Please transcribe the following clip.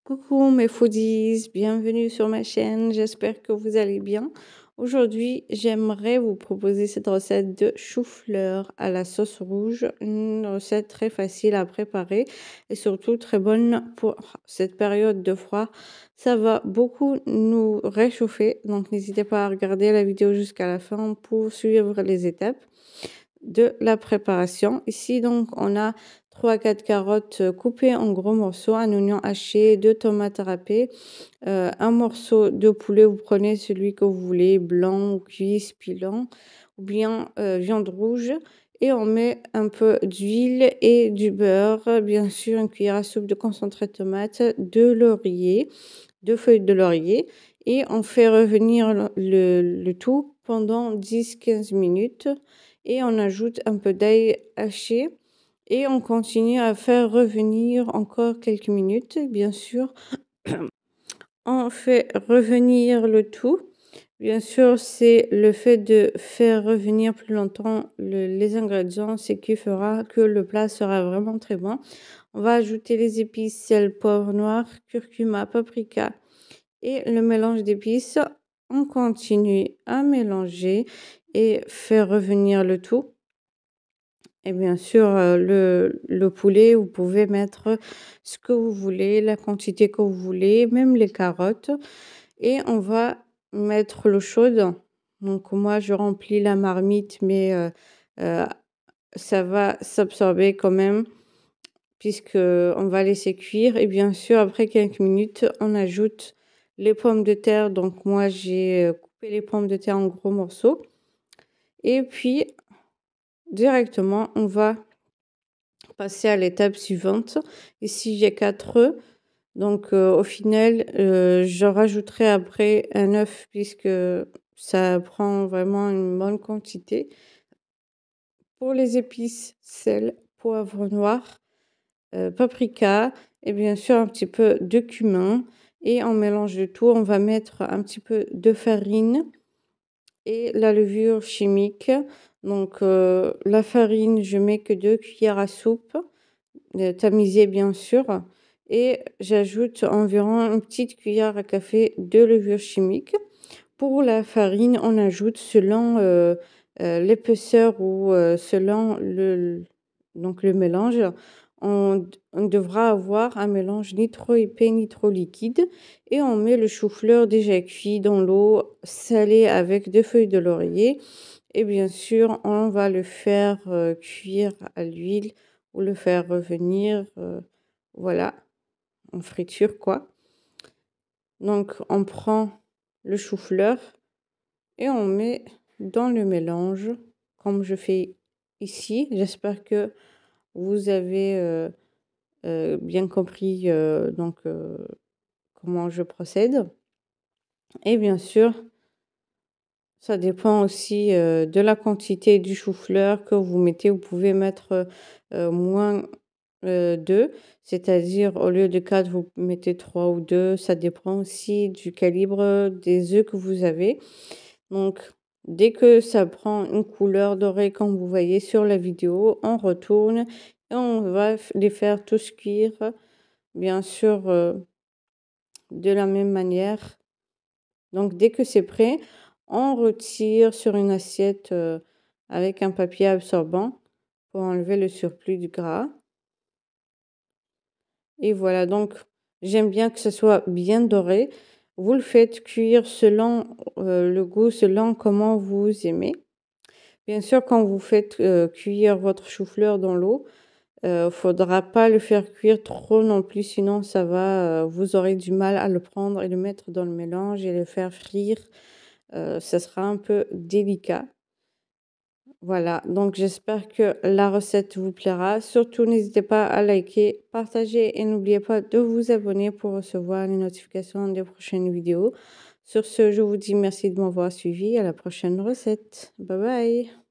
Coucou mes foodies, bienvenue sur ma chaîne, j'espère que vous allez bien. Aujourd'hui, j'aimerais vous proposer cette recette de chou-fleur à la sauce rouge, une recette très facile à préparer et surtout très bonne pour cette période de froid. Ça va beaucoup nous réchauffer, donc n'hésitez pas à regarder la vidéo jusqu'à la fin pour suivre les étapes de la préparation. Ici, donc, on a 3 à 4 carottes coupées en gros morceaux, un oignon haché, 2 tomates râpées, un morceau de poulet. Vous prenez celui que vous voulez, blanc ou cuit, pilon, ou bien viande rouge. Et on met un peu d'huile et du beurre, bien sûr, une cuillère à soupe de concentré de tomate, de laurier, 2 feuilles de laurier. Et on fait revenir le tout pendant 10-15 minutes et on ajoute un peu d'ail haché et on continue à faire revenir encore quelques minutes. Bien sûr, on fait revenir le tout. Bien sûr, c'est le fait de faire revenir plus longtemps les ingrédients, c'est qui fera que le plat sera vraiment très bon. On va ajouter les épices, sel, poivre noir, curcuma, paprika et le mélange d'épices. On continue à mélanger et faire revenir le tout. Et bien sûr, le poulet, vous pouvez mettre ce que vous voulez, la quantité que vous voulez, même les carottes. Et on va mettre l'eau chaude. Donc moi, je remplis la marmite, mais euh, ça va s'absorber quand même, puisque on va laisser cuire. Et bien sûr, après quelques minutes, on ajoute les pommes de terre. Donc moi, j'ai coupé les pommes de terre en gros morceaux. Et puis, directement, on va passer à l'étape suivante. Ici, j'ai 4 œufs. Donc, au final, je rajouterai après un œuf puisque ça prend vraiment une bonne quantité. Pour les épices, sel, poivre noir, paprika et bien sûr un petit peu de cumin. Et on mélange le tout. On va mettre un petit peu de farine et la levure chimique. Donc, la farine, je mets que 2 cuillères à soupe. Tamisé bien sûr, et j'ajoute environ une petite cuillère à café de levure chimique. Pour la farine, on ajoute selon l'épaisseur ou selon donc le mélange. On devra avoir un mélange ni trop épais ni trop liquide et on met le chou-fleur déjà cuit dans l'eau salée avec 2 feuilles de laurier. Et bien sûr, on va le faire cuire à l'huile ou le faire revenir, voilà, en friture quoi. Donc on prend le chou-fleur et on met dans le mélange comme je fais ici. J'espère que vous avez bien compris comment je procède. Et bien sûr, ça dépend aussi de la quantité du chou-fleur que vous mettez. Vous pouvez mettre moins 2, c'est-à-dire au lieu de 4, vous mettez 3 ou 2. Ça dépend aussi du calibre des œufs que vous avez. Donc, dès que ça prend une couleur dorée, comme vous voyez sur la vidéo, on retourne et on va les faire tous cuire, bien sûr, de la même manière. Donc, dès que c'est prêt, on retire sur une assiette avec un papier absorbant pour enlever le surplus du gras. Et voilà, donc j'aime bien que ce soit bien doré. Vous le faites cuire selon le goût, selon comment vous aimez. Bien sûr, quand vous faites cuire votre chou-fleur dans l'eau, faudra pas le faire cuire trop non plus, sinon ça va, vous aurez du mal à le prendre et le mettre dans le mélange et le faire frire. Ça sera un peu délicat. Voilà, donc j'espère que la recette vous plaira. Surtout, n'hésitez pas à liker, partager et n'oubliez pas de vous abonner pour recevoir les notifications des prochaines vidéos. Sur ce, je vous dis merci de m'avoir suivi. À la prochaine recette. Bye bye.